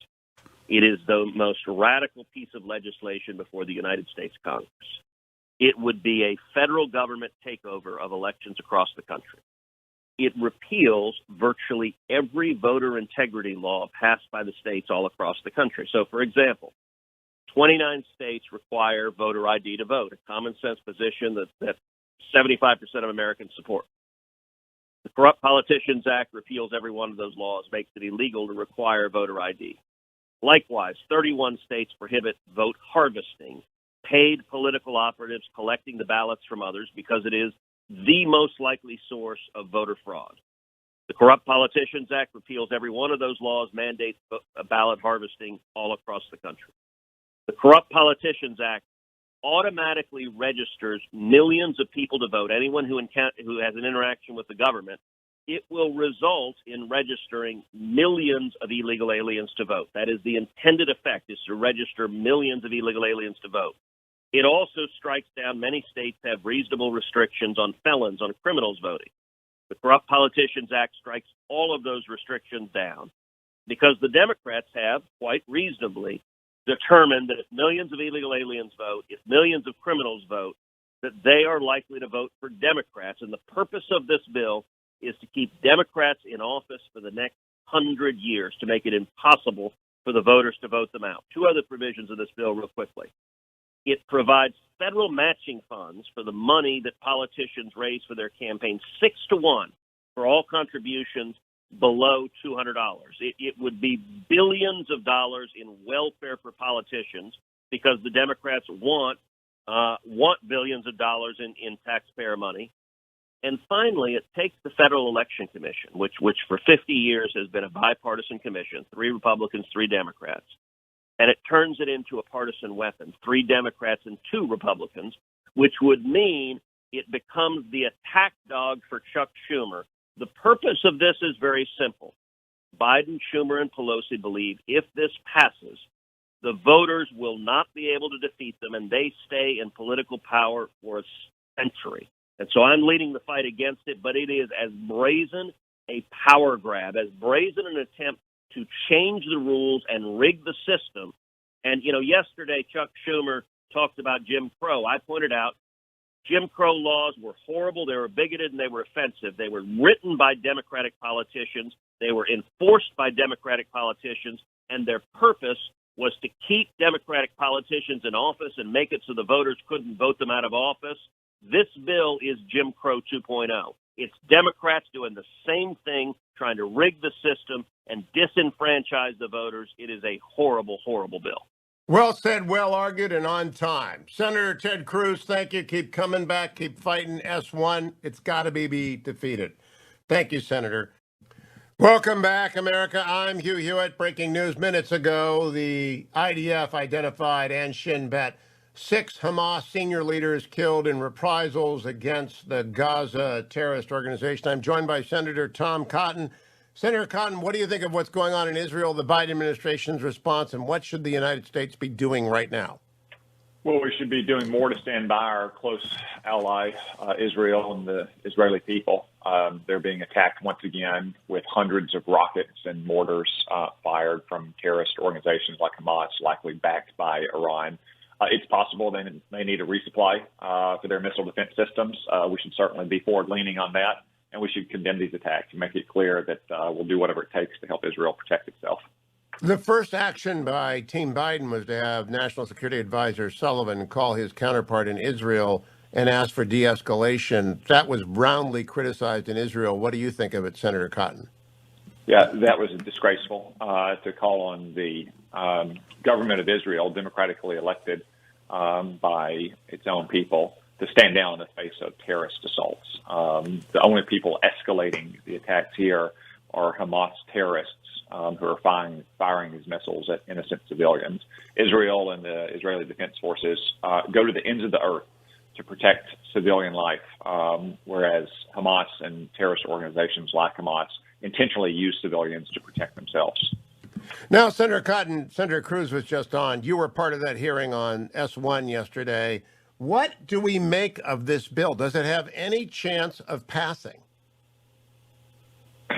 Speaker 7: It is the most radical piece of legislation before the United States Congress. It would be a federal government takeover of elections across the country. It repeals virtually every voter integrity law passed by the states all across the country. So, for example, 29 states require voter ID to vote, a common sense position that 75% of Americans support. The Corrupt Politicians Act repeals every one of those laws, makes it illegal to require voter ID. Likewise, 31 states prohibit vote harvesting, paid political operatives collecting the ballots from others because it is the most likely source of voter fraud. The Corrupt Politicians Act repeals every one of those laws, mandates ballot harvesting all across the country. The Corrupt Politicians Act automatically registers millions of people to vote, anyone who has an interaction with the government. It will result in registering millions of illegal aliens to vote. That is the intended effect, is to register millions of illegal aliens to vote. It also strikes down, many states have reasonable restrictions on felons, on criminals voting. The Corrupt Politicians Act strikes all of those restrictions down because the Democrats have, quite reasonably, determined that if millions of illegal aliens vote, if millions of criminals vote, that they are likely to vote for Democrats. And the purpose of this bill is to keep Democrats in office for the next 100 years, to make it impossible for the voters to vote them out. Two other provisions of this bill real quickly. It provides federal matching funds for the money that politicians raise for their campaigns, 6-to-1 for all contributions below $200. It would be billions of dollars in welfare for politicians because the Democrats want billions of dollars in taxpayer money. And finally, it takes the Federal Election Commission, which for 50 years has been a bipartisan commission, 3 Republicans, 3 Democrats, and it turns it into a partisan weapon, 3 Democrats and 2 Republicans, which would mean it becomes the attack dog for Chuck Schumer. The purpose of this is very simple. Biden, Schumer, and Pelosi believe if this passes, the voters will not be able to defeat them, and they stay in political power for a century. And so I'm leading the fight against it, but it is as brazen a power grab, as brazen an attempt to change the rules and rig the system. And, yesterday Chuck Schumer talked about Jim Crow. I pointed out Jim Crow laws were horrible, they were bigoted, and they were offensive. They were written by Democratic politicians, they were enforced by Democratic politicians, and their purpose was to keep Democratic politicians in office and make it so the voters couldn't vote them out of office. This bill is Jim Crow 2.0. It's Democrats doing the same thing, trying to rig the system and disenfranchise the voters. It is a horrible, horrible bill.
Speaker 1: Well said, well argued, and on time. Senator Ted Cruz, thank you. Keep coming back. Keep fighting S1. It's got to be defeated. Thank you, Senator. Welcome back, America. I'm Hugh Hewitt. Breaking news minutes ago, the IDF identified and Shin Bet 6 Hamas senior leaders killed in reprisals against the Gaza terrorist organization. I'm joined by Senator Tom Cotton. Senator Cotton, what do you think of what's going on in Israel, the Biden administration's response, and what should the United States be doing right now?
Speaker 8: Well, we should be doing more to stand by our close ally, Israel, and the Israeli people. They're being attacked once again with hundreds of rockets and mortars fired from terrorist organizations like Hamas, likely backed by Iran. It's possible they may need a resupply for their missile defense systems. We should certainly be forward-leaning on that, and we should condemn these attacks and make it clear that we'll do whatever it takes to help Israel protect itself.
Speaker 1: The first action by Team Biden was to have National Security Advisor Sullivan call his counterpart in Israel and ask for de-escalation. That was roundly criticized in Israel. What do you think of it, Senator Cotton?
Speaker 8: Yeah, that was disgraceful to call on the government of Israel, democratically elected by its own people, to stand down in the face of terrorist assaults. The only people escalating the attacks here are Hamas terrorists who are firing these missiles at innocent civilians. Israel and the Israeli Defense Forces go to the ends of the earth to protect civilian life, whereas Hamas and terrorist organizations like Hamas intentionally use civilians to protect themselves.
Speaker 1: Now, Senator Cotton, Senator Cruz was just on. You were part of that hearing on S1 yesterday. What do we make of this bill? Does it have any chance of passing?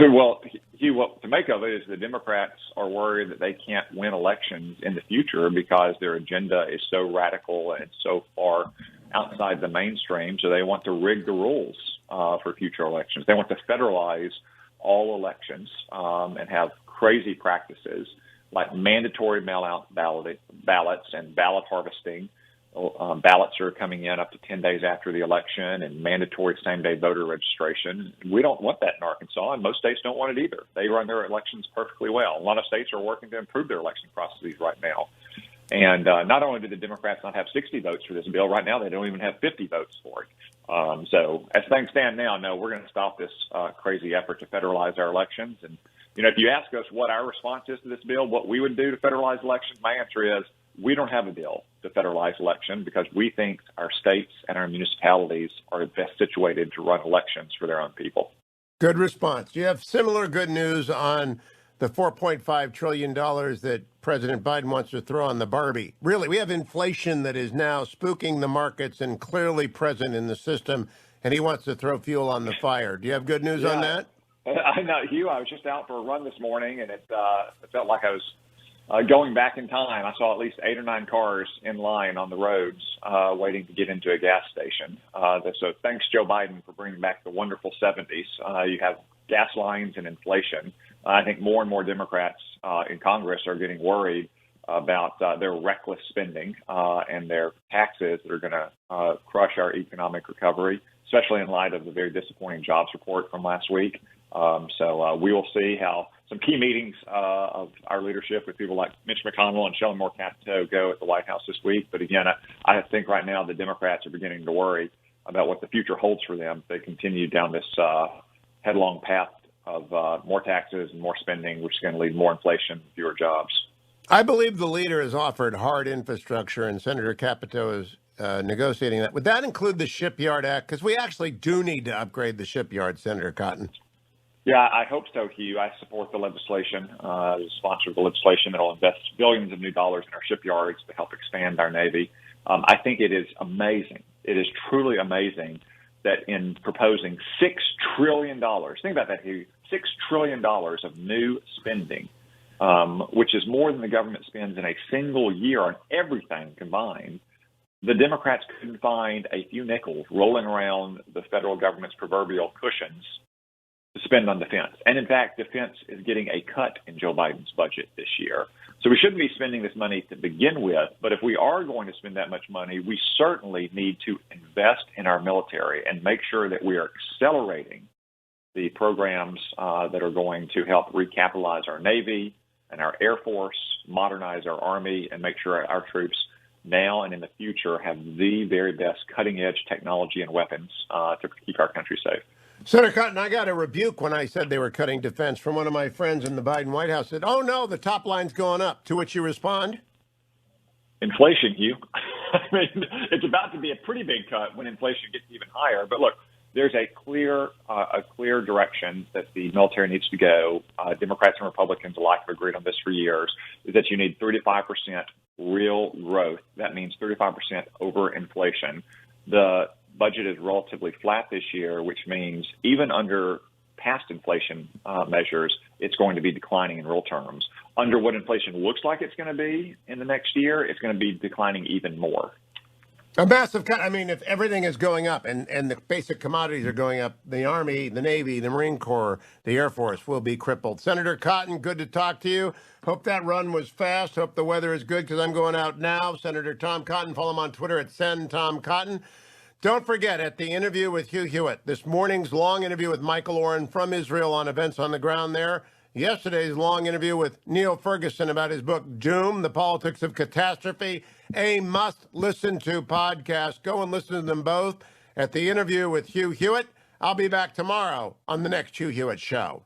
Speaker 8: Well, Hugh, what to make of it is the Democrats are worried that they can't win elections in the future because their agenda is so radical and so far outside the mainstream. So they want to rig the rules for future elections. They want to federalize all elections and have crazy practices like mandatory mail-out ballots and ballot harvesting. Ballots are coming in up to 10 days after the election, and mandatory same-day voter registration. We don't want that in Arkansas, and most states don't want it either. They run their elections perfectly well. A lot of states are working to improve their election processes right now. And not only do the Democrats not have 60 votes for this bill, right now they don't even have 50 votes for it. So as things stand now, no, we're going to stop this crazy effort to federalize our elections. And, you know, if you ask us what our response is to this bill, what we would do to federalize elections, my answer is we don't have a bill to federalize election because we think our states and our municipalities are best situated to run elections for their own people.
Speaker 1: Good response. You have similar good news on the $4.5 trillion that President Biden wants to throw on the Barbie. Really, we have inflation that is now spooking the markets and clearly present in the system, and he wants to throw fuel on the fire. Do you have good news on that?
Speaker 8: I know, Hugh. I was just out for a run this morning, and it felt like I was going back in time. I saw at least 8 or 9 cars in line on the roads waiting to get into a gas station. So thanks, Joe Biden, for bringing back the wonderful 70s. You have gas lines and inflation. I think more and more Democrats in Congress are getting worried about their reckless spending and their taxes that are going to crush our economic recovery, especially in light of the very disappointing jobs report from last week. So we will see how some key meetings of our leadership with people like Mitch McConnell and Shelley Moore Capito go at the White House this week. But again, I think right now the Democrats are beginning to worry about what the future holds for them if they continue down this headlong path of more taxes and more spending, which is going to lead to more inflation, fewer jobs.
Speaker 1: I believe the leader has offered hard infrastructure, and Senator Capito is negotiating that. Would that include the Shipyard Act? Because we actually do need to upgrade the shipyard, Senator Cotton.
Speaker 8: Yeah, I hope so, Hugh. I support the legislation, sponsor the legislation that will invest billions of new dollars in our shipyards to help expand our Navy. I think it is amazing. It is truly amazing that in proposing $6 trillion, think about that, Hugh, $6 trillion of new spending, which is more than the government spends in a single year on everything combined, the Democrats couldn't find a few nickels rolling around the federal government's proverbial cushions to spend on defense. And in fact, defense is getting a cut in Joe Biden's budget this year. So we shouldn't be spending this money to begin with. But if we are going to spend that much money, we certainly need to invest in our military and make sure that we are accelerating the programs that are going to help recapitalize our Navy and our Air Force, modernize our Army, and make sure our troops now and in the future have the very best cutting-edge technology and weapons to keep our country safe.
Speaker 1: Senator Cotton, I got a rebuke when I said they were cutting defense from one of my friends in the Biden White House. Said, "Oh no, the top line's going up." To which you respond?
Speaker 8: Inflation, Hugh. I mean, it's about to be a pretty big cut when inflation gets even higher. But look, there's a clear direction that the military needs to go. Democrats and Republicans alike have agreed on this for years, is that you need 35% real growth. That means 35% over inflation. The budget is relatively flat this year, which means even under past inflation measures, it's going to be declining in real terms. Under what inflation looks like it's going to be in the next year, it's going to be declining even more.
Speaker 1: A massive cut. I mean, if everything is going up and the basic commodities are going up, the Army, the Navy, the Marine Corps, the Air Force will be crippled. Senator Cotton, good to talk to you. Hope that run was fast. Hope the weather is good because I'm going out now. Senator Tom Cotton, follow him on Twitter at @SendTomCotton. Don't forget, at the interview with Hugh Hewitt, this morning's long interview with Michael Oren from Israel on events on the ground there. Yesterday's long interview with Neil Ferguson about his book, Doom, The Politics of Catastrophe, a must-listen-to podcast. Go and listen to them both at the interview with Hugh Hewitt. I'll be back tomorrow on the next Hugh Hewitt Show.